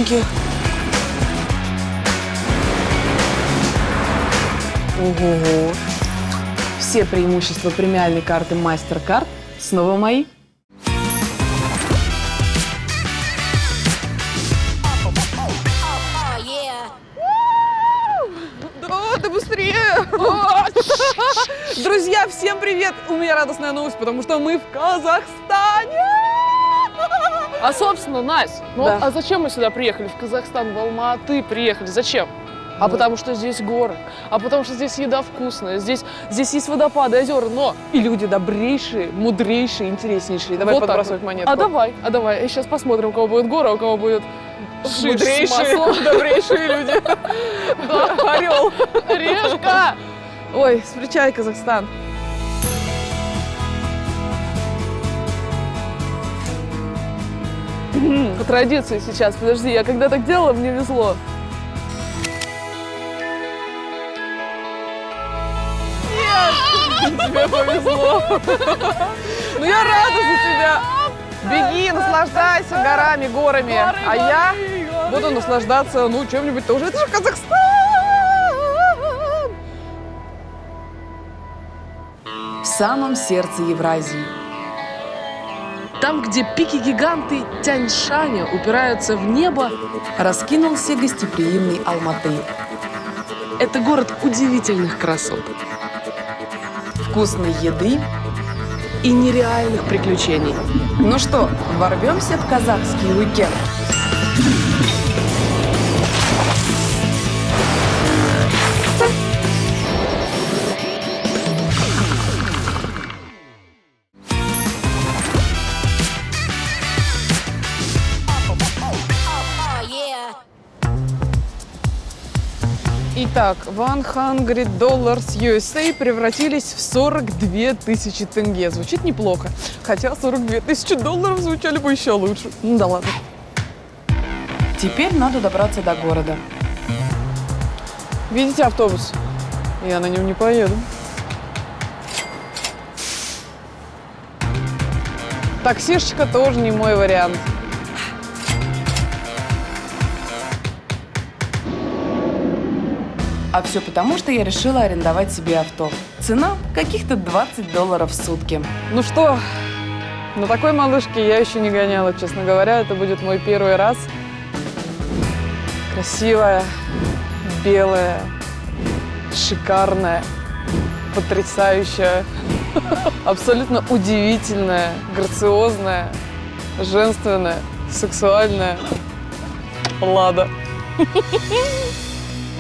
машинки. Ого-го. Все преимущества премиальной карты MasterCard снова мои. Да быстрее! Друзья, всем привет! У меня радостная новость, потому что мы в Казахстане! А, собственно, Настя, Да. а зачем мы сюда приехали? В Казахстан, в Алматы приехали. Зачем? А потому что здесь горы, а потому что здесь еда вкусная, здесь есть водопады, озера, но... И люди добрейшие, мудрейшие, интереснейшие. Давай Вот так подбрасывать вот. монетку. А давай. И сейчас посмотрим, у кого будет гора, у кого будет шиш с Мудрейшие, маслом. добрейшие люди. Да, орел. Решка! Ой, встречай, Казахстан. По традиции сейчас, подожди, я когда так делала, мне везло. Тебе повезло. Ну я рада за тебя. Беги, наслаждайся горами, горами. А я буду наслаждаться, ну, чем-нибудь тоже. Это же Казахстан! В самом сердце Евразии. Там, где пики-гиганты Тянь-Шаня упираются в небо, Раскинулся гостеприимный Алматы. это город удивительных красот Вкусной еды. и нереальных приключений. Ну что, ворвемся в казахский уикенд? Итак, $100 USA превратились в 42 тысячи тенге. Звучит неплохо. Хотя 42 тысячи долларов звучали бы еще лучше. Ну да ладно. Теперь надо добраться до города. Видите автобус? Я на нем не поеду. Таксишечка тоже не мой вариант. А все потому, что я решила арендовать себе авто. Цена каких-то $20 в сутки. Ну что, на такой малышке я еще не гоняла, честно говоря. Это будет мой первый раз. Красивая, белая, шикарная, потрясающая, абсолютно удивительная, грациозная, женственная, сексуальная Лада.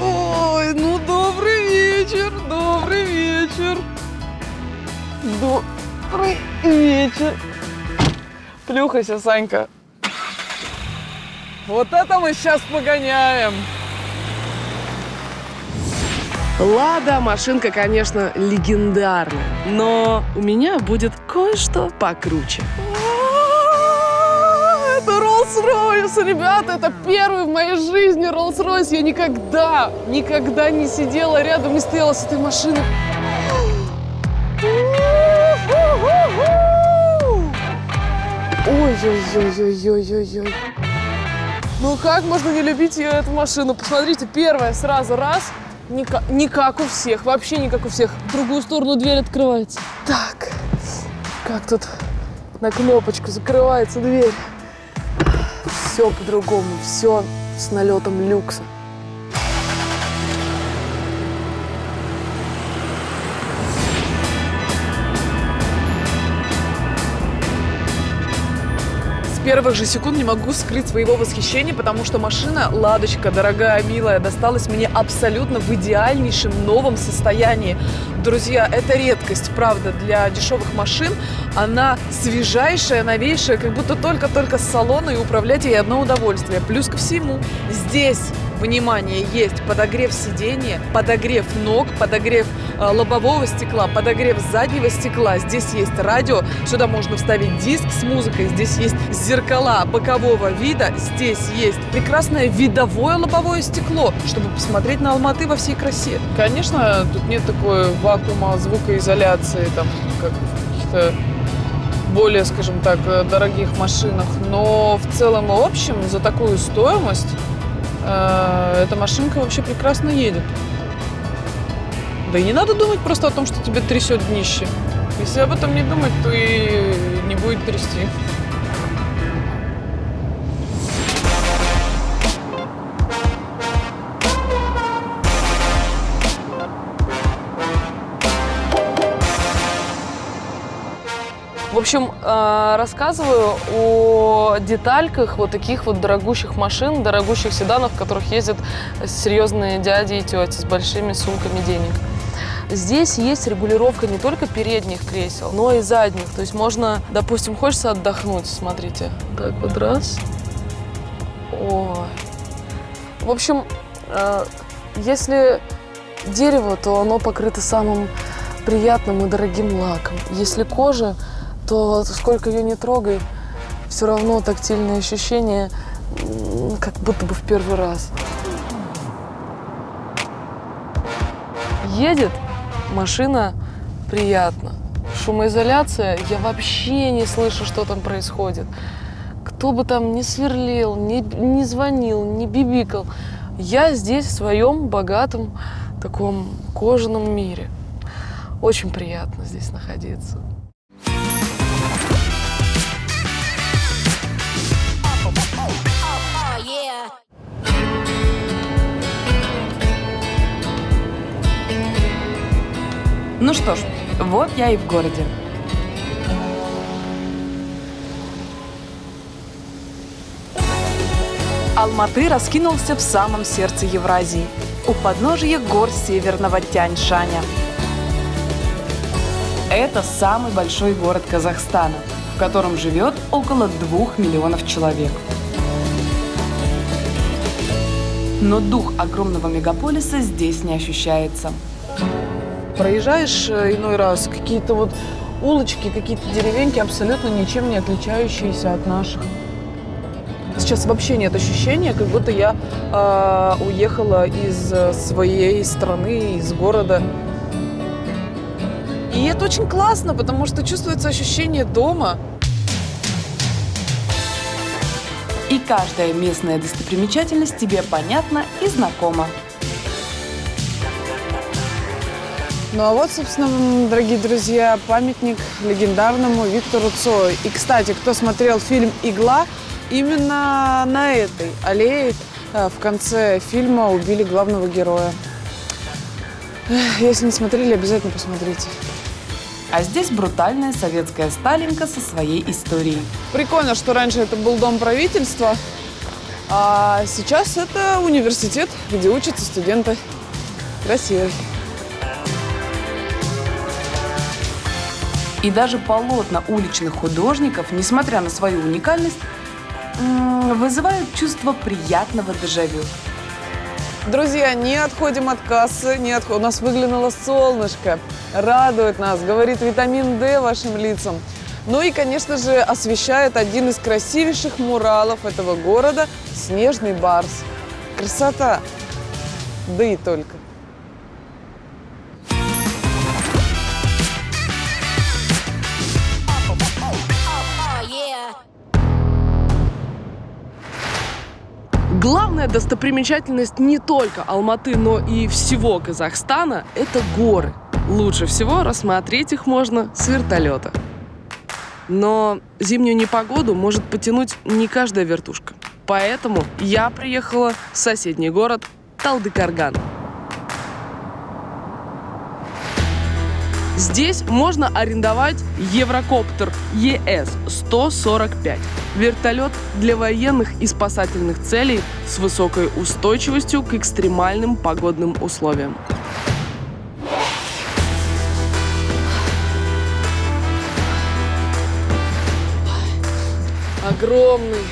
Ой, ну добрый вечер, добрый вечер. Добрый вечер. Плюхайся, Санька. Вот это мы сейчас погоняем. Лада машинка, конечно, легендарная, но у меня будет кое-что покруче. Это Rolls-Royce, ребята, это первый в моей жизни Rolls-Royce. Я никогда не сидела рядом, не стояла с этой машиной. Ой-ой-ой-ой-ой-ой-ой. Ну как можно не любить ее, эту машину? Посмотрите, первая сразу раз, не как у всех, вообще не как у всех. В другую сторону дверь открывается. Так, как тут на кнопочку закрывается дверь. Все по-другому, все с налетом люкса. С первых же секунд не могу скрыть своего восхищения, потому что машина, ладочка, дорогая, милая, досталась мне абсолютно в идеальнейшем новом состоянии. Друзья, это редкость, правда, для дешевых машин. Она свежайшая, новейшая, как будто только-только с салона, и управлять ей одно удовольствие. Плюс ко всему, здесь, внимание, есть подогрев сидения, подогрев ног, подогрев лобового стекла, подогрев заднего стекла. Здесь есть радио, сюда можно вставить диск с музыкой, здесь есть зеркала бокового вида, здесь есть прекрасное видовое лобовое стекло, чтобы посмотреть на Алматы во всей красе. Конечно, тут нет такой вакуума звукоизоляции, там, как в каких-то более, скажем так, дорогих машинах, но в целом и общем за такую стоимость эта машинка вообще прекрасно едет. Да и не надо думать просто о том, что тебя трясет днище. Если об этом не думать, то и не будет трясти. В общем, рассказываю о детальках вот таких вот дорогущих машин, дорогущих седанов, в которых ездят серьезные дяди и тети с большими сумками денег. Здесь есть регулировка не только передних кресел, но и задних. То есть можно, допустим, хочется отдохнуть, смотрите. Так вот раз. Ой. В общем, если дерево, то оно покрыто самым приятным и дорогим лаком. Если кожа, то сколько ее не трогай, все равно тактильные ощущения, как будто бы в первый раз. Едет машина приятно. Шумоизоляция, я вообще не слышу, что там происходит. Кто бы там ни сверлил, ни звонил, ни бибикал, я здесь в своем богатом таком кожаном мире. Очень приятно здесь находиться. Ну что ж, вот я и в городе. Алматы раскинулся в самом сердце Евразии, у подножия гор северного Тянь-Шаня. Это самый большой город Казахстана, в котором живет около 2 миллионов человек. Но дух огромного мегаполиса здесь не ощущается. Проезжаешь иной раз какие-то вот улочки, какие-то деревеньки, абсолютно ничем не отличающиеся от наших. Сейчас вообще нет ощущения, как будто я уехала из своей страны, из города. И это очень классно, потому что чувствуется ощущение дома. И каждая местная достопримечательность тебе понятна и знакома. Ну а вот, собственно, дорогие друзья, памятник легендарному Виктору Цою. И, кстати, кто смотрел фильм «Игла», именно на этой аллее в конце фильма убили главного героя. Если не смотрели, обязательно посмотрите. А здесь брутальная советская Сталинка со своей историей. Прикольно, что раньше это был дом правительства, а сейчас это университет, где учатся студенты. Красивый. И даже полотна уличных художников, несмотря на свою уникальность, вызывают чувство приятного дежавю. Друзья, не отходим от кассы, у нас выглянуло солнышко, радует нас, говорит витамин D вашим лицам. Ну и, конечно же, освещает один из красивейших муралов этого города – Снежный Барс. Красота! Да и только. Главная достопримечательность не только Алматы, но и всего Казахстана – это горы. Лучше всего рассмотреть их можно с вертолета. Но зимнюю непогоду может потянуть не каждая вертушка. Поэтому я приехала в соседний город Талдыкорган. Здесь можно арендовать Еврокоптер ЕС-145. Вертолет для военных и спасательных целей с высокой устойчивостью к экстремальным погодным условиям. Огромный.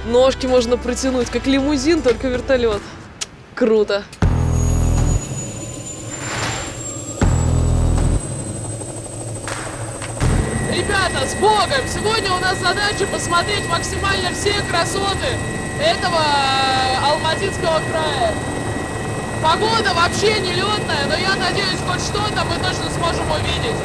Ножки можно протянуть, как лимузин, только вертолет. Круто. Ребята, с Богом! Сегодня у нас задача посмотреть максимально все красоты этого Алматинского края. Погода вообще нелетная, но я надеюсь, хоть что-то мы точно сможем увидеть.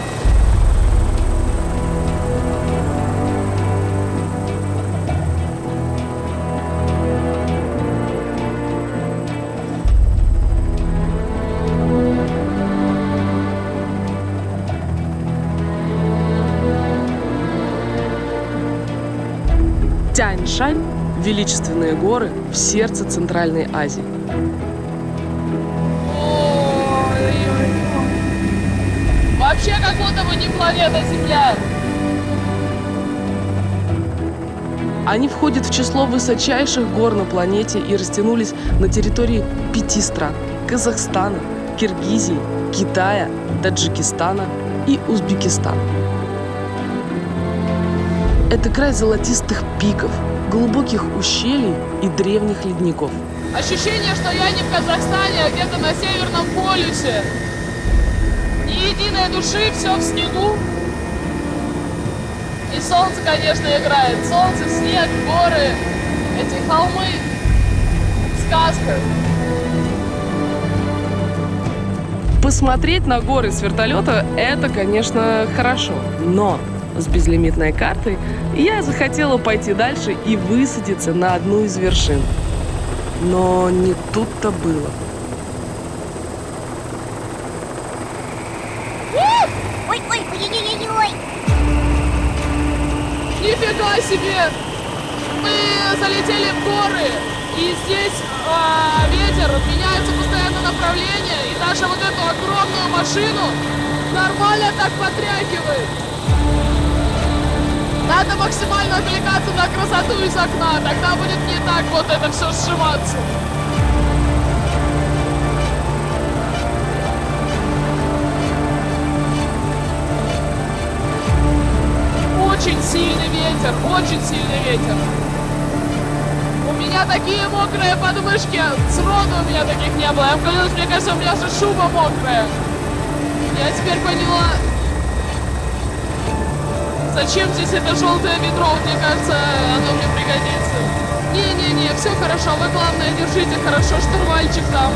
Тянь-Шань – величественные горы в сердце Центральной Азии. Вообще как будто бы не планета Земля. Они входят в число высочайших гор на планете и растянулись на территории 5 стран – Казахстана, Киргизии, Китая, Таджикистана и Узбекистана. Это край золотистых пиков, глубоких ущелий и древних ледников. Ощущение, что я не в Казахстане, а где-то на Северном полюсе. Ни единой души, все в снегу. И солнце, конечно, играет. Солнце, снег, горы, эти холмы. Сказка. Посмотреть на горы с вертолета – это, конечно, хорошо. Но с безлимитной картой я захотела пойти дальше и высадиться на одну из вершин. Но не тут-то было. Ой-ой-ой-ой-ой-ой! Нифига себе! Мы залетели в горы, и здесь ветер, меняется постоянно направление, и даже вот эту огромную машину нормально так потряхивает. Надо максимально отвлекаться на красоту из окна, тогда будет не так вот это все сжиматься. Очень сильный ветер, очень сильный ветер. У меня такие мокрые подмышки, сроду у меня таких не было. Я клянусь, мне кажется, у меня же шуба мокрая. Я теперь поняла, зачем здесь это желтое ведро. Мне кажется, оно мне пригодится. Не-не-не, все хорошо, вы главное держите хорошо штурвальчик там,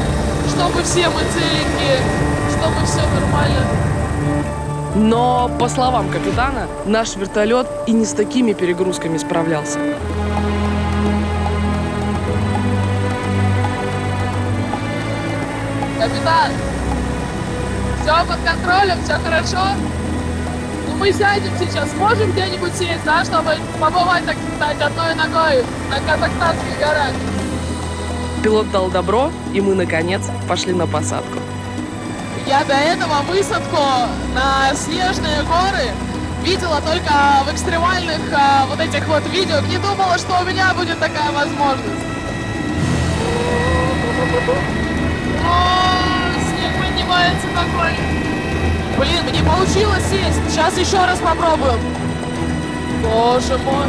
чтобы все мы целенькие, чтобы все нормально. Но, по словам капитана, наш вертолет и не с такими перегрузками справлялся. Капитан, все под контролем, все хорошо? Ну мы сядем сейчас, можем где-нибудь сесть, да, чтобы побывать, так сказать, одной ногой на казахстанских горах? Пилот дал добро, и мы, наконец, пошли на посадку. Я до этого высадку на снежные горы видела только в экстремальных вот этих вот видео. Не думала, что у меня будет такая возможность. О, снег поднимается такой. Блин, мне получилось сесть. Сейчас еще раз попробуем. Боже мой.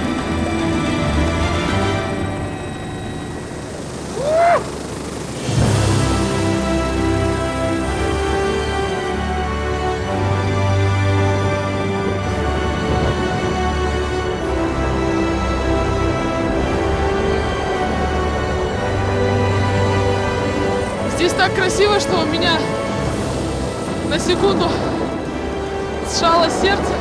Здесь так красиво, что у меня на секунду сжалось сердце.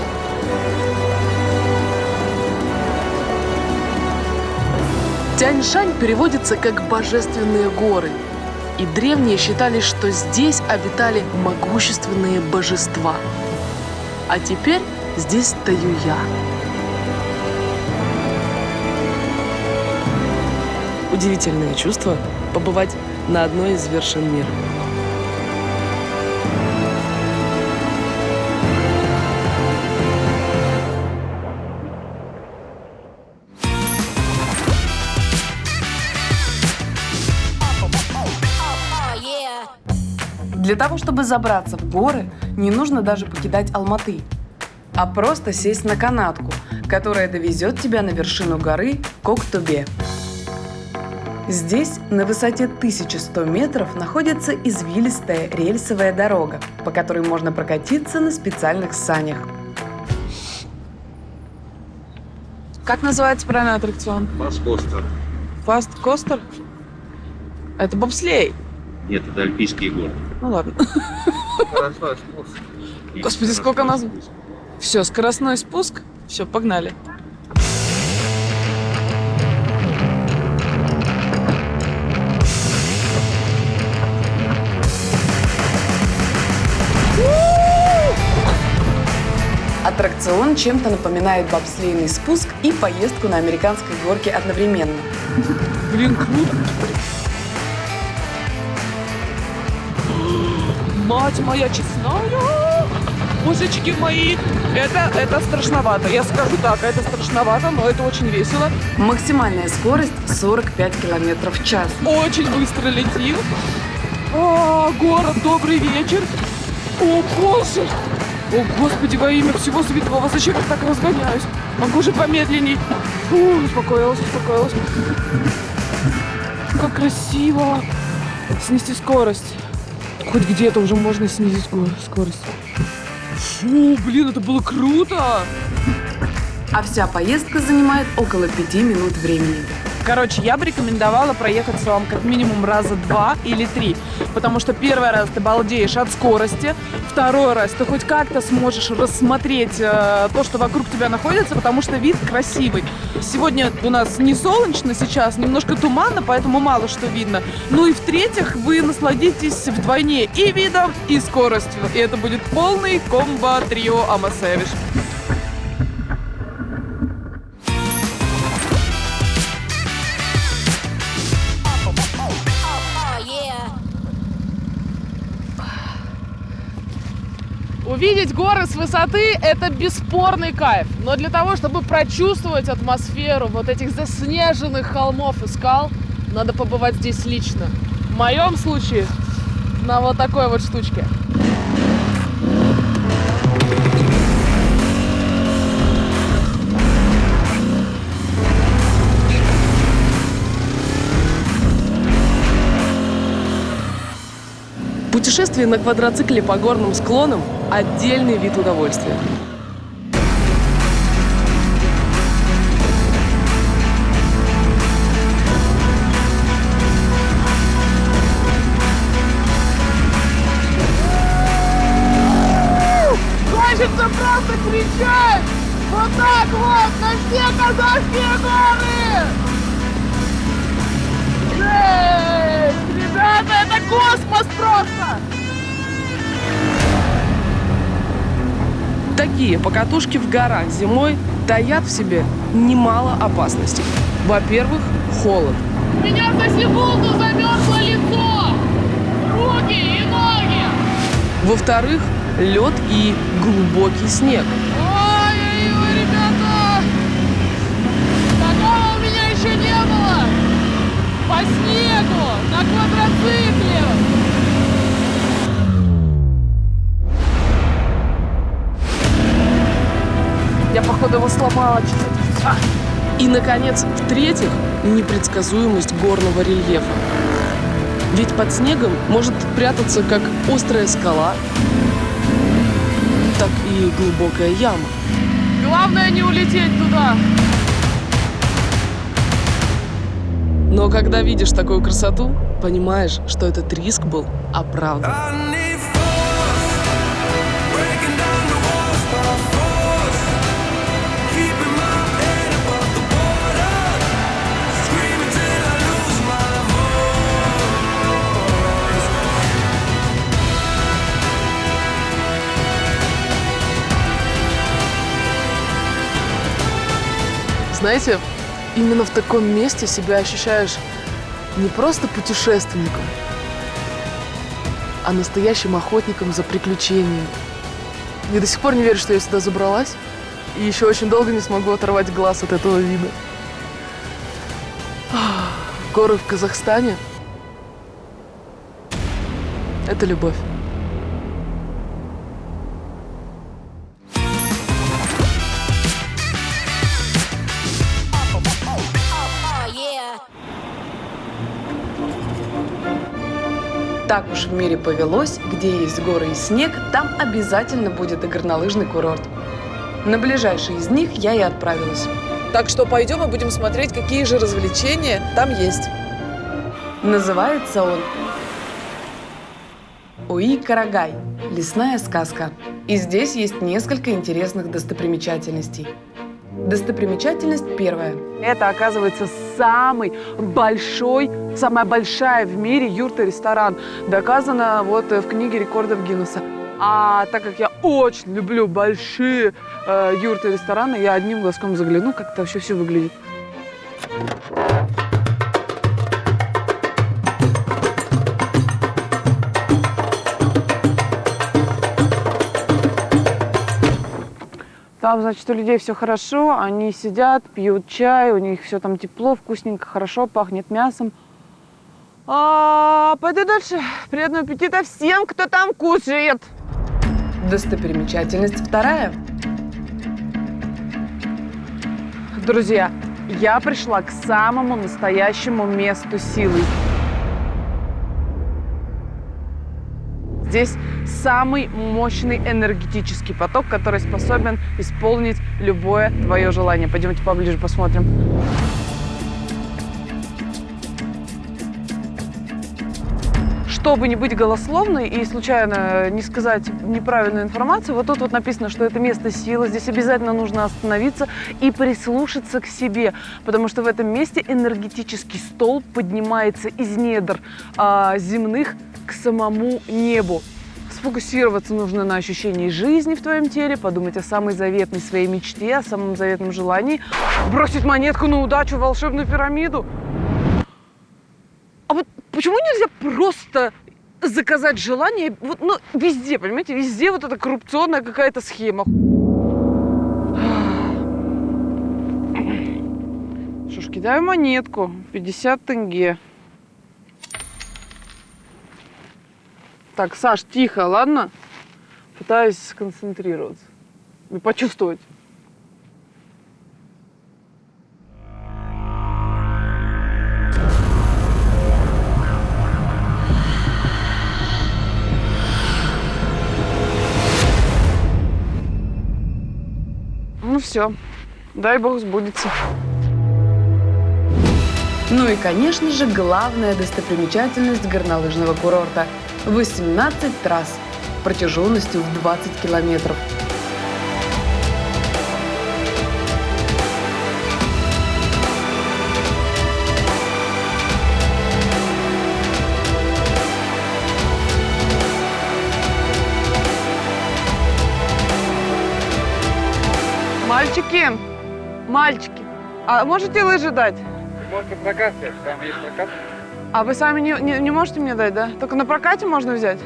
Тянь-Шань переводится как «божественные горы». И древние считали, что здесь обитали могущественные божества. А теперь здесь стою я. Удивительное чувство побывать на одной из вершин мира. Для того, чтобы забраться в горы, не нужно даже покидать Алматы, а просто сесть на канатку, которая довезет тебя на вершину горы Коктубе. Здесь, на высоте 1100 метров, находится извилистая рельсовая дорога, по которой можно прокатиться на специальных санях. Как называется правильный аттракцион? Фаст-костер. Фаст-костер? Это бобслей. Нет, это альпийские горы. Ну ладно. Скоростной спуск. Господи, сколько нас... Все, скоростной спуск. Все, погнали. От Аттракцион чем-то напоминает бобслейный спуск и поездку на американской горке одновременно. Блин, круто. Мать моя честная! Божечки мои! Это страшновато. Я скажу так, это страшновато, но это очень весело. Максимальная скорость 45 км в час. Очень быстро летим. О, город, добрый вечер. О, боже! О, Господи, во имя всего святого, зачем я так разгоняюсь? Могу же помедленней. Фу, успокоилась. Как красиво. Снизьте скорость. Хоть где-то уже можно снизить скорость. Фу, блин, это было круто! А вся поездка занимает около 5 минут времени. Короче, я бы рекомендовала проехаться вам как минимум раза 2 или 3. Потому что первый раз ты балдеешь от скорости, второй раз ты хоть как-то сможешь рассмотреть то, что вокруг тебя находится, потому что вид красивый. Сегодня у нас не солнечно сейчас, немножко туманно, поэтому мало что видно. Ну и в-третьих, вы насладитесь вдвойне и видом, и скоростью. И это будет полный комбо-трио Амасевиш. Увидеть горы с высоты – это бесспорный кайф. Но для того, чтобы прочувствовать атмосферу вот этих заснеженных холмов и скал, надо побывать здесь лично. В моем случае на вот такой вот штучке. Путешествие на квадроцикле по горным склонам – отдельный вид удовольствия. Хочется просто кричать! Вот так вот на все казахские горы! Эй, ребята, это космос просто! Такие покатушки в горах зимой таят в себе немало опасностей. Во-первых, холод. У меня за секунду замерзло лицо, руки и ноги. Во-вторых, лед и глубокий снег. Ой-ой-ой, ребята! Такого у меня еще не было! По снегу, на квадроцикле! Я, походу, его сломала. И, наконец, в-третьих, непредсказуемость горного рельефа. Ведь под снегом может прятаться как острая скала, так и глубокая яма. Главное не улететь туда. Но когда видишь такую красоту, понимаешь, что этот риск был оправдан. Знаете, именно в таком месте себя ощущаешь не просто путешественником, а настоящим охотником за приключениями. Я до сих пор не верю, что я сюда забралась, и еще очень долго не смогу оторвать глаз от этого вида. Горы в Казахстане – это любовь. Так уж в мире повелось, где есть горы и снег, там обязательно будет и горнолыжный курорт. На ближайший из них я и отправилась. Так что пойдем и будем смотреть, какие же развлечения там есть. Называется он Уи-Карагай – лесная сказка. И здесь есть несколько интересных достопримечательностей. Достопримечательность первая. Это, оказывается, самая большая в мире юрта-ресторан. Доказано вот в книге рекордов Гиннесса. А так как я очень люблю большие юрты и рестораны, я одним глазком загляну, как это вообще все выглядит. Там, значит, у людей все хорошо, они сидят, пьют чай, у них все там тепло, вкусненько, хорошо, пахнет мясом. Пойду дальше. Приятного аппетита всем, кто там кушает. Достопримечательность вторая. Друзья, я пришла к самому настоящему месту силы. Здесь самый мощный энергетический поток, который способен исполнить любое твое желание. Пойдемте поближе посмотрим. Чтобы не быть голословной и случайно не сказать неправильную информацию, вот тут вот написано, что это место силы. Здесь обязательно нужно остановиться и прислушаться к себе, потому что в этом месте энергетический столб поднимается из недр земных к самому небу. Сфокусироваться нужно на ощущении жизни в твоем теле, подумать о самой заветной своей мечте, о самом заветном желании, бросить монетку на удачу в волшебную пирамиду. А вот почему нельзя просто заказать желание? Вот, ну, везде, понимаете, везде вот эта коррупционная какая-то схема. Что ж, кидаю монетку. 50 тенге. Так, Саш, тихо, ладно? Пытаюсь сконцентрироваться и почувствовать. Ну все, дай бог сбудется. Ну и, конечно же, главная достопримечательность горнолыжного курорта – 18 трасс протяженностью в 20 километров. Мальчики, а можете лыжи дать? Можете прокат взять, там есть прокат. А вы сами не можете мне дать, да? Только на прокате можно взять?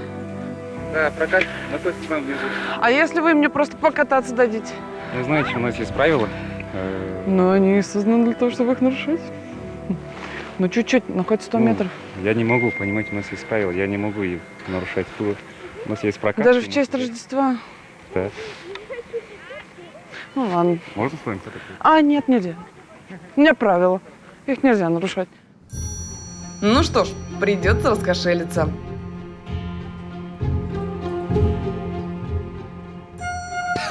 Да, прокат находится там внизу. А если вы мне просто покататься дадите? Ну, знаете, у нас есть правила. Но они созданы для того, чтобы их нарушать. Ну, чуть-чуть, но хоть 100 метров. Я не могу, понимаете, у нас есть правила, я не могу их нарушать. У нас есть прокат. Даже в честь Рождества? Да. Ну, ладно. Можно с вами фотографировать? Нет, нельзя. У меня правила. Их нельзя нарушать. Ну что ж, придется раскошелиться.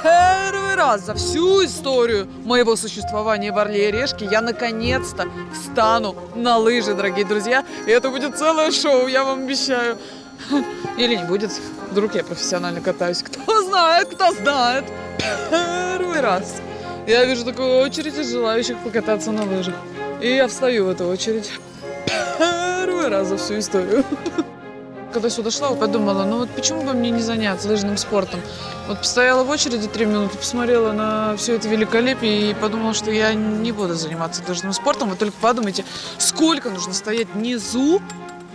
Первый раз за всю историю моего существования в Орле и Решке я наконец-то встану на лыжи, дорогие друзья. И это будет целое шоу, я вам обещаю. Или не будет. Вдруг я профессионально катаюсь. Кто знает, кто знает. Первый раз я вижу такую очередь из желающих покататься на лыжах. И я встаю в эту очередь. Первый раз за всю историю. Когда сюда шла, подумала, ну вот почему бы мне не заняться лыжным спортом? Вот постояла в очереди 3 минуты, посмотрела на все это великолепие и подумала, что я не буду заниматься лыжным спортом. Вы только подумайте, сколько нужно стоять внизу,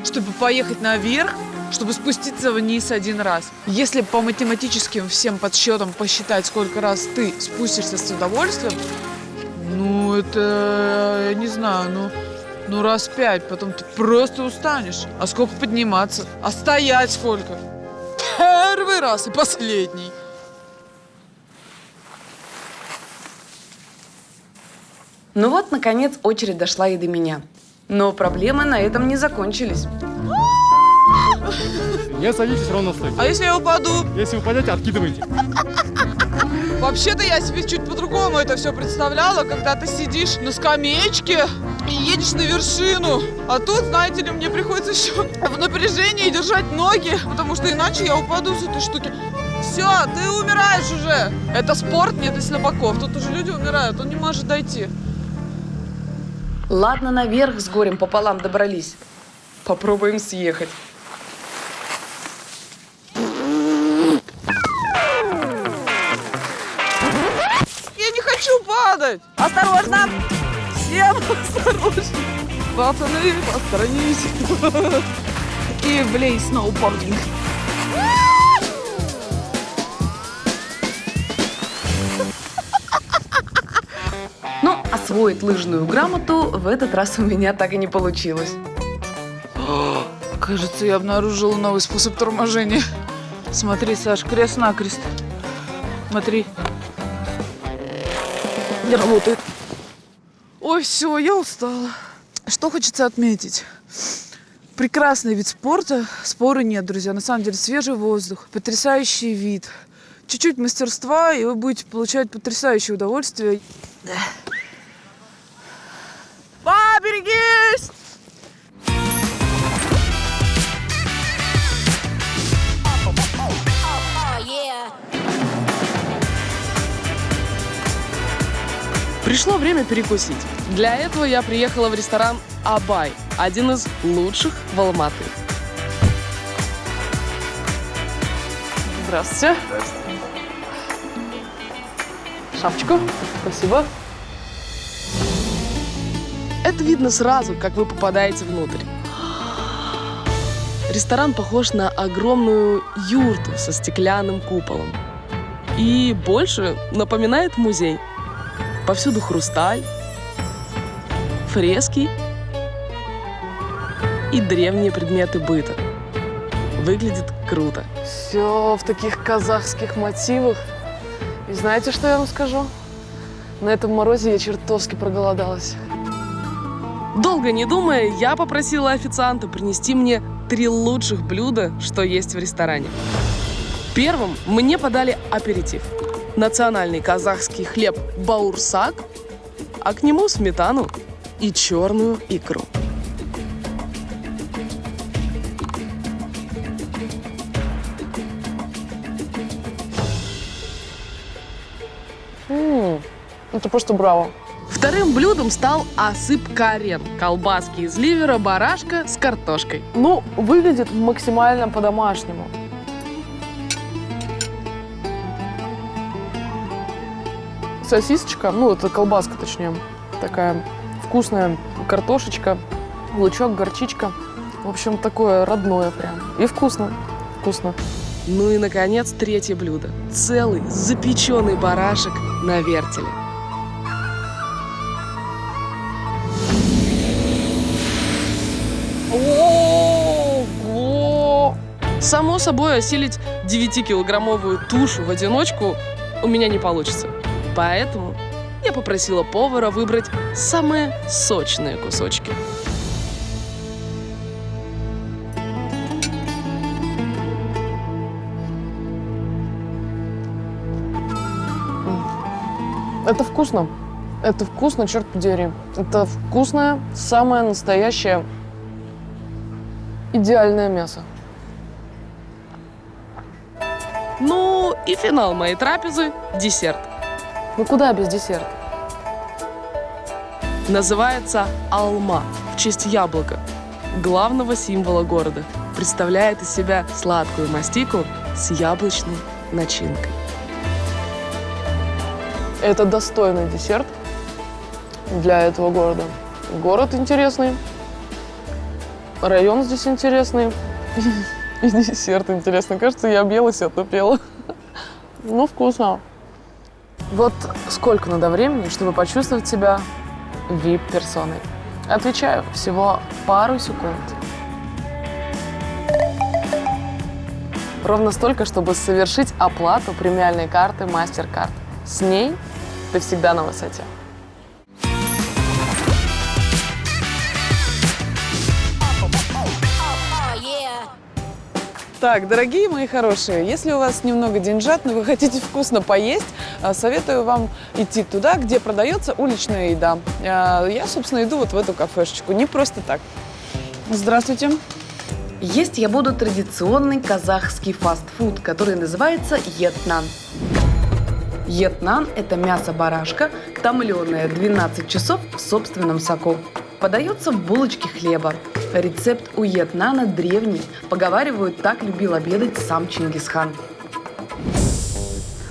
чтобы поехать наверх, чтобы спуститься вниз один раз. Если по математическим всем подсчетам посчитать, сколько раз ты спустишься с удовольствием, ну это, я не знаю, ну раз 5, потом ты просто устанешь. А сколько подниматься? А стоять сколько? Первый раз и последний. Ну вот, наконец, очередь дошла и до меня. Но проблемы на этом не закончились. Не садитесь, ровно стойте. А если я упаду? Если упадете, откидывайте. Вообще-то я себе чуть по-другому это все представляла, когда ты сидишь на скамеечке и едешь на вершину. А тут, знаете ли, мне приходится еще в напряжении держать ноги, потому что иначе я упаду с этой штуки. Все, ты умираешь уже. Это спорт не для слабаков. Тут уже люди умирают, он не может дойти. Ладно, наверх с горем пополам добрались. Попробуем съехать. падать! Осторожно! Всем осторожно! Пацаны, посторонись! И блей сноубординг. Но освоить лыжную грамоту в этот раз у меня так и не получилось. Кажется, я обнаружила новый способ торможения. Смотри, Саш, крест-накрест. Смотри. Не работает. Ой, все, я устала. Что хочется отметить? Прекрасный вид спорта, споры нет, друзья. На самом деле, свежий воздух, потрясающий вид. Чуть-чуть мастерства, и вы будете получать потрясающее удовольствие. Поберегись! Пришло время перекусить. Для этого я приехала в ресторан «Абай», один из лучших в Алматы. Здравствуйте. Шапочку. Спасибо. Это видно сразу, как вы попадаете внутрь. Ресторан похож на огромную юрту со стеклянным куполом. И больше напоминает музей. Повсюду хрусталь, фрески и древние предметы быта. Выглядит круто. Все в таких казахских мотивах. И знаете, что я вам скажу? На этом морозе я чертовски проголодалась. Долго не думая, я попросила официанта принести мне 3 лучших блюда, что есть в ресторане. Первым мне подали аперитив. Национальный казахский хлеб баурсак, а к нему сметану и черную икру. Это просто браво. Вторым блюдом стал асып-карен – колбаски из ливера, барашка с картошкой. Ну, выглядит максимально по-домашнему. Сосисочка, ну это колбаска точнее, такая вкусная, картошечка, лучок, горчичка. В общем, такое родное прям. И вкусно, вкусно. Ну и, наконец, третье блюдо. Целый запеченный барашек на вертеле. Ого! Само собой, осилить 9-килограммовую тушу в одиночку у меня не получится. Поэтому я попросила повара выбрать самые сочные кусочки. Это вкусно. Это вкусно, черт подери. Это вкусное, самое настоящее, идеальное мясо. Ну и финал моей трапезы – десерт. Ну куда без десерта? Называется алма в честь яблока, главного символа города. Представляет из себя сладкую мастику с яблочной начинкой. Это достойный десерт для этого города. Город интересный, район здесь интересный и десерт интересный. Кажется, я объелась и отупела. Ну, вкусно. Вот сколько надо времени, чтобы почувствовать себя VIP-персоной? Отвечаю, всего пару секунд. Ровно столько, чтобы совершить оплату премиальной карты MasterCard. С ней ты всегда на высоте. Так, дорогие мои хорошие, если у вас немного деньжат, но вы хотите вкусно поесть, советую вам идти туда, где продается уличная еда. Я, собственно, иду вот в эту кафешечку. Не просто так. Здравствуйте. Есть я буду традиционный казахский фастфуд, который называется етнан. Етнан – это мясо барашка, томленое 12 часов в собственном соку. Подается в булочке хлеба. Рецепт у етнана древний. Поговаривают, так любил обедать сам Чингисхан.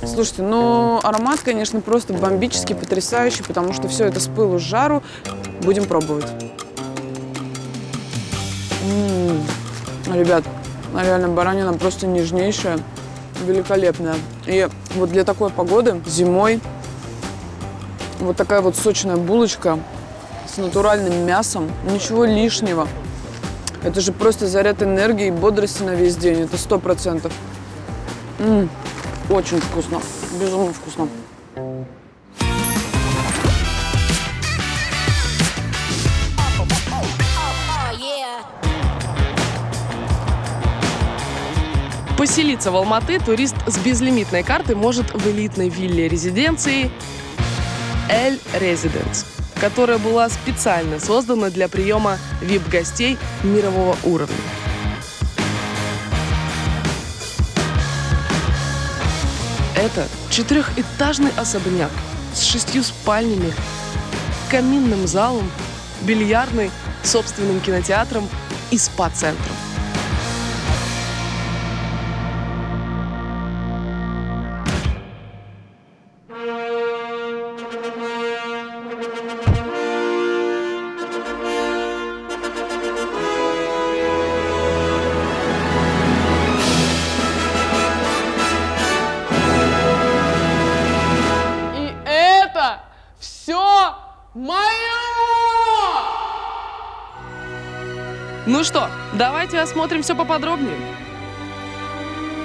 Слушайте, ну аромат, конечно, просто бомбический, потрясающий, потому что все это с пылу с жару. Будем пробовать. Ребят, реально баранина просто нежнейшая, великолепная. И вот для такой погоды зимой вот такая вот сочная булочка с натуральным мясом, ничего лишнего. Это же просто заряд энергии и бодрости на весь день, это 100%. Очень вкусно, безумно вкусно. Поселиться в Алматы турист с безлимитной карты может в элитной вилле-резиденции Эль Резиденс, которая была специально создана для приема VIP-гостей мирового уровня. Это 4-этажный особняк с 6 спальнями, каминным залом, бильярдной, собственным кинотеатром и спа-центром. Ну что, давайте осмотрим все поподробнее.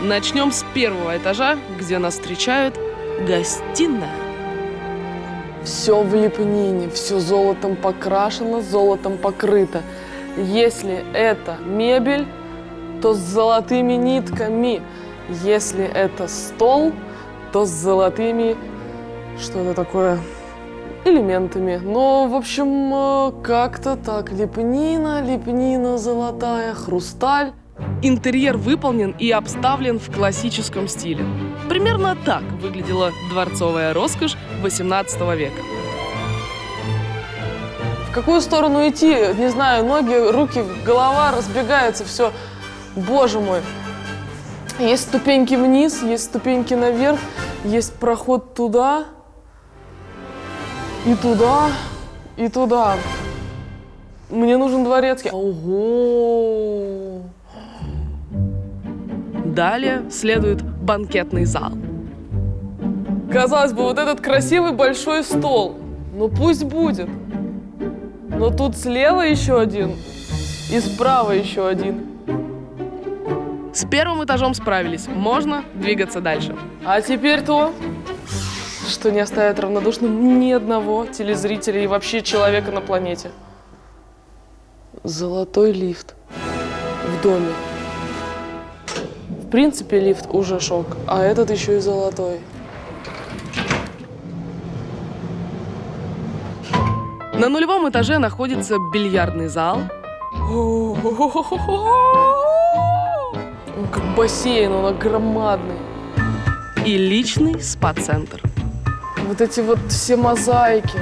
Начнем с первого этажа, где нас встречают гостиная. Все в лепнине, все золотом покрашено, золотом покрыто. Если это мебель, то с золотыми нитками. Если это стол, то с золотыми что-то такое элементами. Но, в общем, как-то так. Лепнина золотая, хрусталь. Интерьер выполнен и обставлен в классическом стиле. Примерно так выглядела дворцовая роскошь XVIII века. В какую сторону идти? Не знаю, ноги, руки, голова разбегаются, все. Боже мой. Есть ступеньки вниз, есть ступеньки наверх, есть проход туда. И туда, и туда. Мне нужен дворецкий. Ого! Далее следует банкетный зал. Казалось бы, вот этот красивый большой стол. Ну пусть будет. Но тут слева еще один и справа еще один. С первым этажом справились, можно двигаться дальше. А теперь то, что не оставит равнодушным ни одного телезрителя и вообще человека на планете. Золотой лифт в доме. В принципе, лифт уже шок, а этот еще и золотой. На нулевом этаже находится бильярдный зал. Он как бассейн, он громадный. И личный спа-центр. Вот эти вот все мозаики.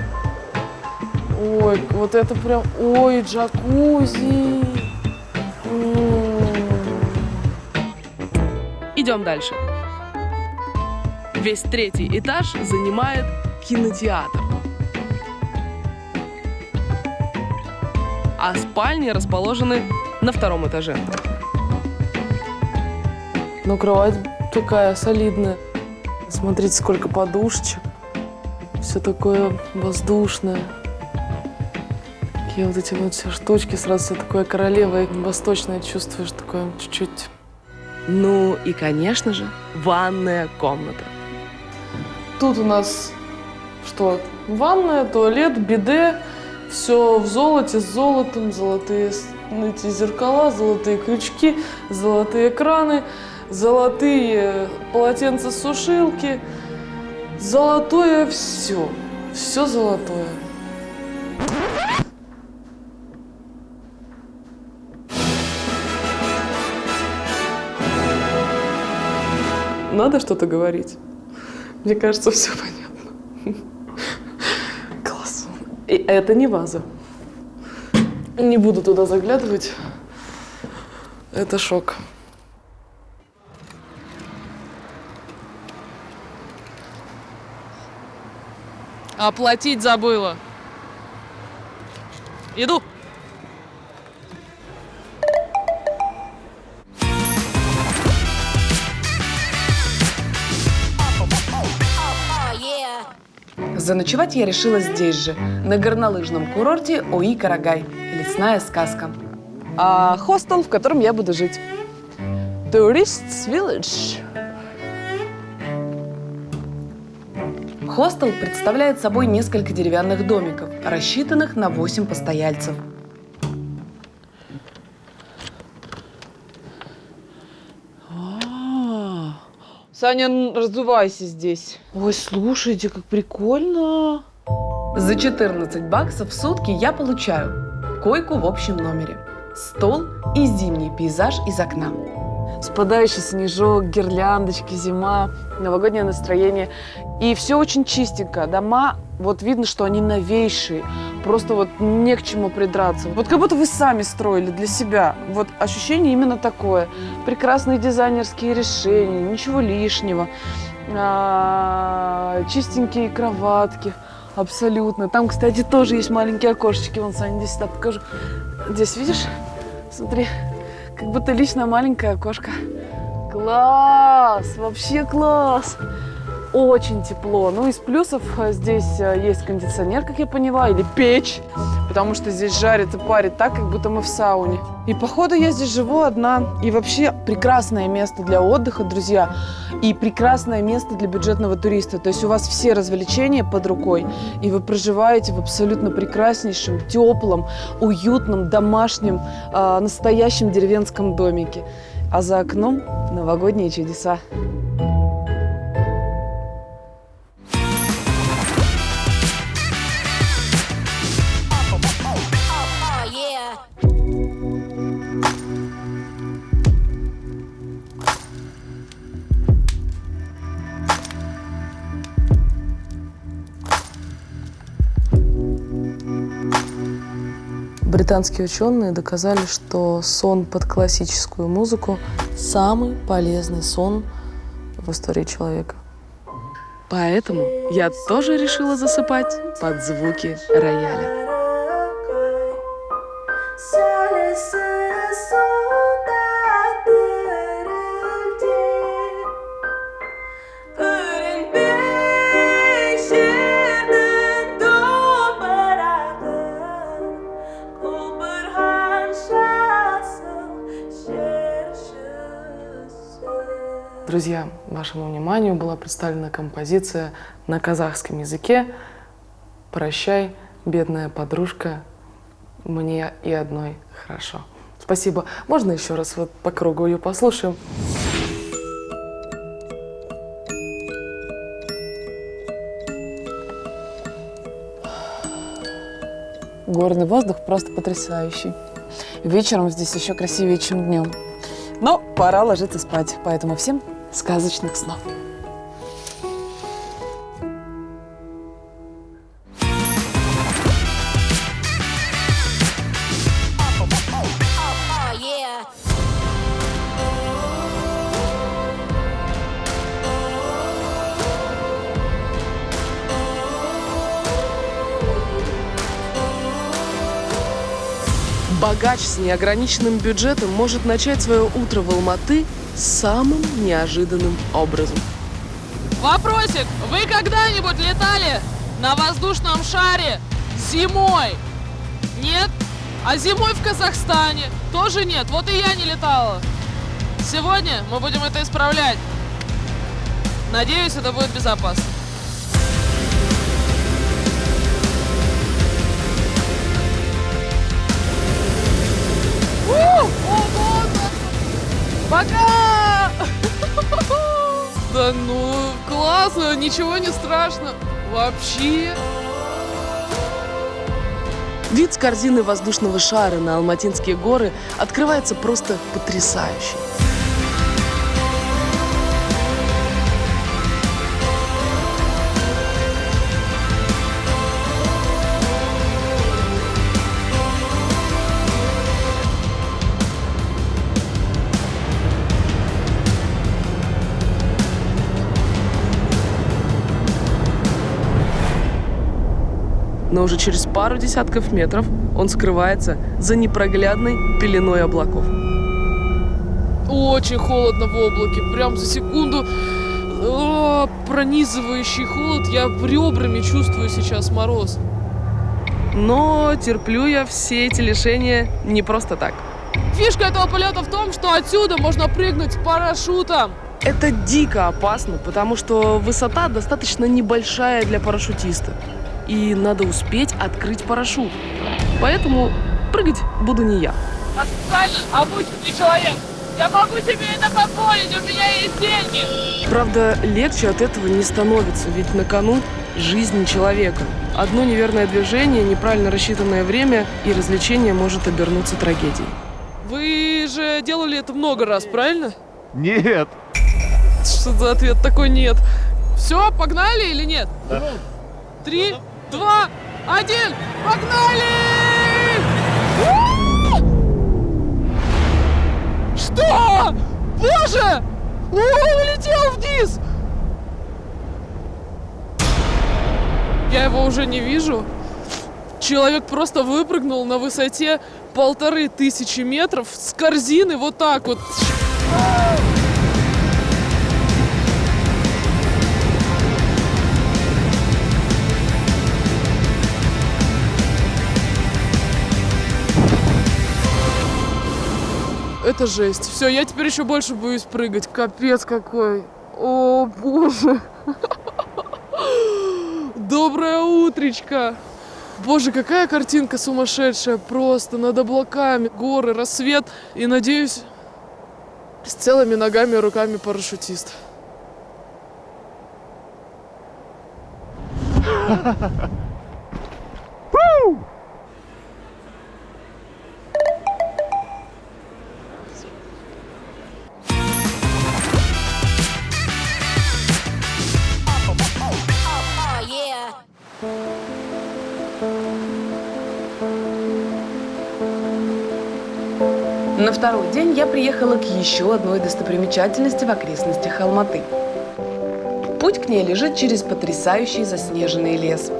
Ой, вот это прям... Ой, джакузи. Идем дальше. Весь третий этаж занимает кинотеатр. А спальни расположены на втором этаже. Но кровать такая солидная. Смотрите, сколько подушечек. Все такое воздушное. Такие вот эти вот все штучки. Сразу все такое королевое, восточное чувствуешь, такое чуть-чуть. Ну и, конечно же, ванная комната. Тут у нас что? Ванная, туалет, биде. Все в золоте, с золотом. Золотые эти зеркала, золотые крючки, золотые краны, золотые полотенцесушилки. Золотое все. Все золотое. Надо что-то говорить? Мне кажется, все понятно. Класс. И это не ваза. Не буду туда заглядывать. Это шок. Оплатить забыла. Иду. Заночевать я решила здесь же, на горнолыжном курорте Ои-Карагай. Лесная сказка. А хостел, в котором я буду жить. Tourists Village. Хостел представляет собой несколько деревянных домиков, рассчитанных на 8 постояльцев. Саня, раздувайся здесь. Ой, слушайте, как прикольно. За 14 баксов в сутки я получаю койку в общем номере, стол и зимний пейзаж из окна. Спадающий снежок, гирляндочки, зима, новогоднее настроение. И все очень чистенько. Дома, вот видно, что они новейшие. Просто вот не к чему придраться. Вот как будто вы сами строили для себя. Вот ощущение именно такое. Прекрасные дизайнерские решения, ничего лишнего. Чистенькие кроватки. Абсолютно. Там, кстати, тоже есть маленькие окошечки. Вон, Саня, здесь сюда покажу. Здесь, видишь? Смотри. Как будто личное маленькое окошко. Класс! Вообще класс! Очень тепло. Ну, из плюсов здесь есть кондиционер, как я поняла, или печь, потому что здесь жарит и парит так, как будто мы в сауне. И, походу, я здесь живу одна. И вообще прекрасное место для отдыха, друзья, и прекрасное место для бюджетного туриста. То есть у вас все развлечения под рукой, и вы проживаете в абсолютно прекраснейшем, теплом, уютном, домашнем, настоящем деревенском домике. А за окном новогодние чудеса. Британские ученые доказали, что сон под классическую музыку – самый полезный сон в истории человека. Поэтому я тоже решила засыпать под звуки рояля. Друзья, вашему вниманию была представлена композиция на казахском языке «Прощай, бедная подружка, мне и одной хорошо». Спасибо. Можно еще раз вот по кругу ее послушаем? Горный воздух просто потрясающий. Вечером здесь еще красивее, чем днем. Но пора ложиться спать, поэтому всем сказочных снов. Богач с неограниченным бюджетом может начать свое утро в Алматы самым неожиданным образом. Вопросик. Вы когда-нибудь летали на воздушном шаре зимой? Нет? А зимой в Казахстане? Тоже нет. Вот и я не летала. Сегодня мы будем это исправлять. Надеюсь, это будет безопасно. Пока! Да ну, классно, ничего не страшно. Вообще. Вид с корзины воздушного шара на Алматинские горы открывается просто потрясающий. Но уже через пару десятков метров он скрывается за непроглядной пеленой облаков. Очень холодно в облаке. Прям за секунду пронизывающий холод. Я ребрами чувствую сейчас мороз. Но терплю я все эти лишения не просто так. Фишка этого полета в том, что отсюда можно прыгнуть с парашютом. Это дико опасно, потому что высота достаточно небольшая для парашютиста. И надо успеть открыть парашют. Поэтому прыгать буду не я. А специально обученный человек. Я могу себе это позволить, у меня есть деньги. Правда, легче от этого не становится, ведь на кону жизнь человека. Одно неверное движение, неправильно рассчитанное время, и развлечение может обернуться трагедией. Вы же делали это много раз, правильно? Нет. Что за ответ такой нет? Все, погнали или нет? Да. 3, 2, 1, погнали! Что? Боже! Он улетел вниз! Я его уже не вижу. Человек просто выпрыгнул на высоте 1500 метров с корзины вот так вот. Это жесть. Все, я теперь еще больше боюсь прыгать. Капец какой. О, боже. Доброе утречко. Боже, какая картинка сумасшедшая. Просто над облаками, горы, рассвет. И, надеюсь, с целыми ногами и руками парашютист. На второй день я приехала к еще одной достопримечательности в окрестностях Алматы. Путь к ней лежит через потрясающий заснеженный лес.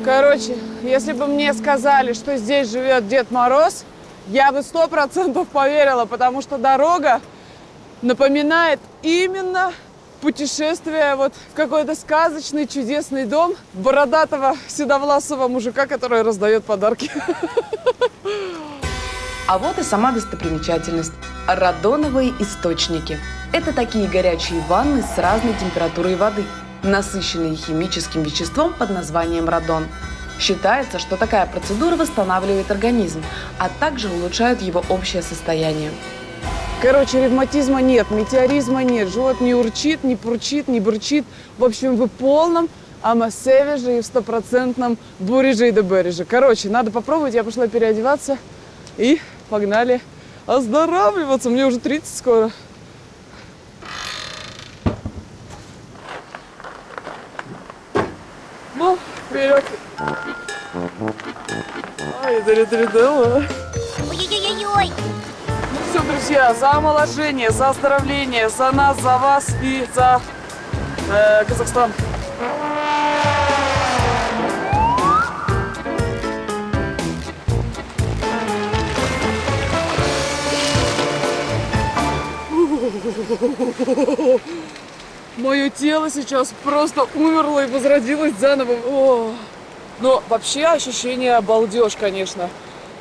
Короче, если бы мне сказали, что здесь живет Дед Мороз, я бы 100% поверила, потому что дорога напоминает именно путешествие вот в какой-то сказочный чудесный дом бородатого седовласого мужика, который раздает подарки. А вот и сама достопримечательность – радоновые источники. Это такие горячие ванны с разной температурой воды, насыщенные химическим веществом под названием радон. Считается, что такая процедура восстанавливает организм, а также улучшает его общее состояние. Короче, ревматизма нет, метеоризма нет, живот не урчит, не пурчит, не бурчит. В общем, вы в полном амасевеже и в 100% буреже и дебереже. Короче, надо попробовать, я пошла переодеваться и погнали оздоравливаться. Мне уже 30 скоро. Ну, вперед! Ай, даридала. Ой-ой-ой-ой! Ну все, друзья, за омоложение, за оздоровление, за нас, за вас и за Казахстан. Мое тело сейчас просто умерло и возродилось заново. О. Но вообще ощущение балдеж, конечно.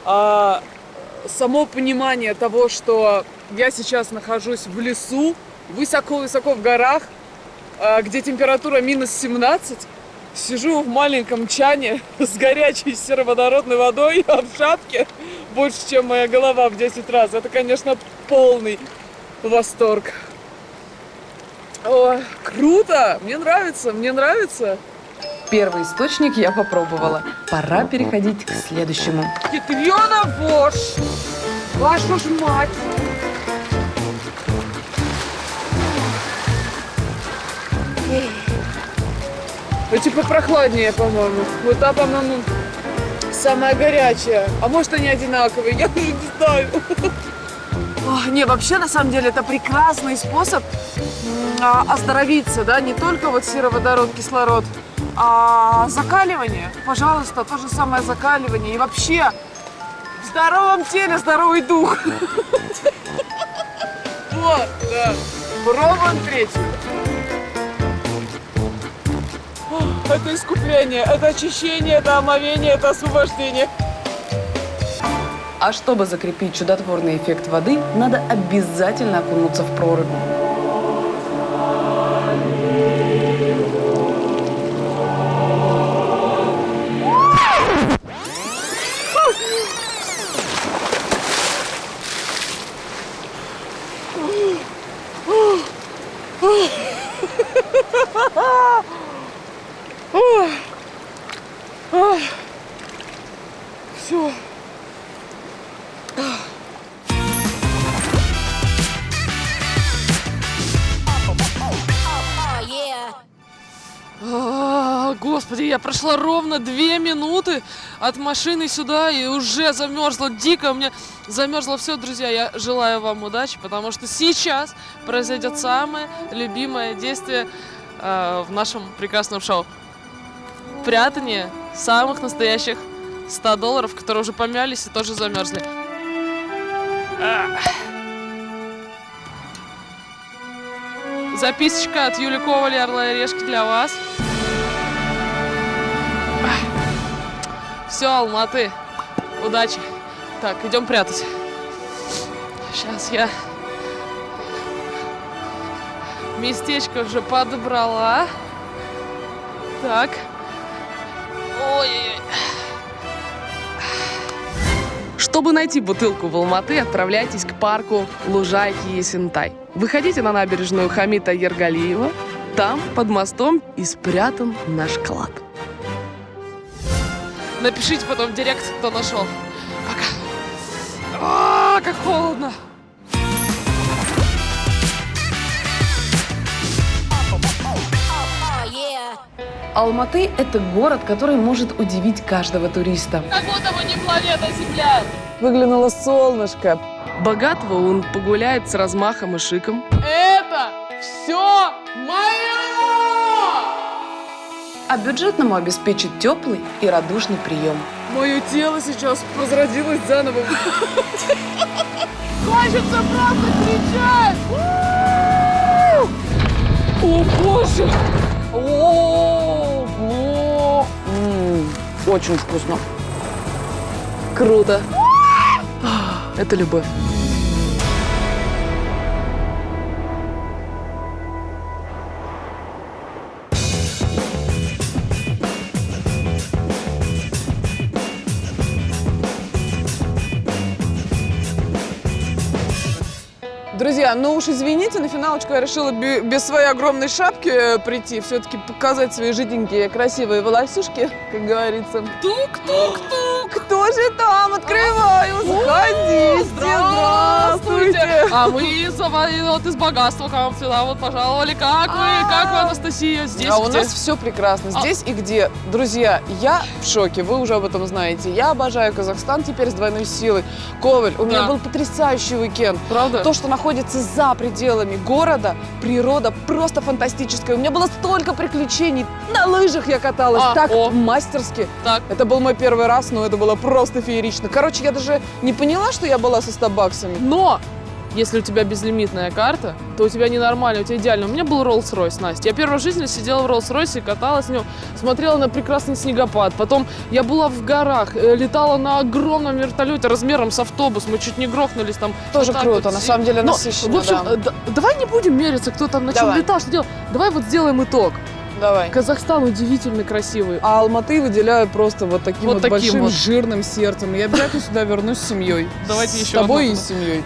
Само понимание того, что я сейчас нахожусь в лесу, высоко-высоко в горах, где температура минус 17, сижу в маленьком чане с горячей сероводородной водой, а в шапке больше, чем моя голова в 10 раз. Это, конечно, полный восторг. О, круто! Мне нравится, мне нравится. Первый источник я попробовала. Пора переходить к следующему. Ядрёна вошь! Вашу ж мать! Это попрохладнее, по-моему. Вот та, по-моему, самая горячая. А может, они одинаковые? Я уже не знаю. Не, вообще, на самом деле, это прекрасный способ оздоровиться, да, не только вот сероводород, кислород, а закаливание. Пожалуйста, то же самое закаливание. И вообще, в здоровом теле здоровый дух. Вот, да. Пробуем третью. Это искупление, это очищение, это омовение, это освобождение. А чтобы закрепить чудотворный эффект воды, надо обязательно окунуться в прорубь. Все. Господи, я прошла ровно 2 минуты от машины сюда и уже замерзла дико. У меня замерзло все, друзья. Я желаю вам удачи, потому что сейчас произойдет самое любимое действие в нашем прекрасном шоу. Прятание самых настоящих $100, которые уже помялись и тоже замерзли. Записочка от Юли Ковали, Орла и Решки для вас. Все, Алматы, удачи. Так, идем прятать. Сейчас я местечко уже подобрала. Так. Ой-ой-ой. Чтобы найти бутылку в Алматы, отправляйтесь к парку Лужайки Есентай. Выходите на набережную Хамита Ергалиева. Там, под мостом, и спрятан наш клад. Напишите потом в директ, кто нашел. Пока. Как холодно. Алматы – это город, который может удивить каждого туриста. Как будто бы не планета Земля. Выглянуло солнышко. Богатого он погуляет с размахом и шиком. Это все мое! А бюджетному обеспечит теплый и радушный прием. Мое тело сейчас возродилось заново. Хочется просто кричать! О, боже! Очень вкусно. Круто. Это любовь. Друзья, ну уж извините, на финалочку я решила без своей огромной шапки прийти, все-таки показать свои жиденькие красивые волосишки, как говорится. Тук-тук-тук! Кто же там? Открываю, заходите, здравствуйте! А мы вот из богатства к вам сюда вот пожаловали. Как вы, Анастасия? Здесь А у где? нас все прекрасно. Здесь и где? Друзья, я в шоке, вы уже об этом знаете. Я обожаю Казахстан теперь с двойной силой. Коваль, у меня был потрясающий уикенд. Правда? То, что находится за пределами города, природа просто фантастическая. У меня было столько приключений. На лыжах я каталась так мастерски. Так. Это был мой первый раз, но это было просто феерично. Короче, я даже не поняла, что я была со 100 баксами. Но если у тебя безлимитная карта, то у тебя ненормально, у тебя идеально. У меня был Rolls-Royce, Настя. Я первый раз в жизни сидела в Rolls-Royce, каталась в нем, смотрела на прекрасный снегопад. Потом я была в горах, летала на огромном вертолете размером с автобус. Мы чуть не грохнулись там. Тоже вот круто, вот. на самом деле насыщенно. В общем, давай не будем мериться, кто там на чем летал, что делал. Давай вот сделаем итог. Давай. Казахстан удивительно красивый. А Алматы выделяю просто вот таким вот большим вот жирным сердцем. Я обязательно сюда вернусь с семьей. Давайте еще с тобой одну. и с семьей.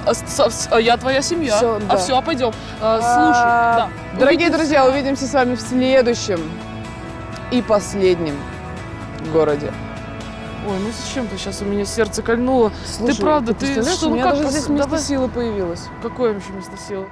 Я твоя семья. Всё, да. Все, пойдем. Слушай, да. Дорогие друзья, увидимся с вами в следующем и последнем городе. Ой, ну зачем ты сейчас у меня сердце кольнуло? Слушай, ты правда, ты представляешь, что, у ну меня как даже здесь место давай- силы появилось. Какое вообще место силы?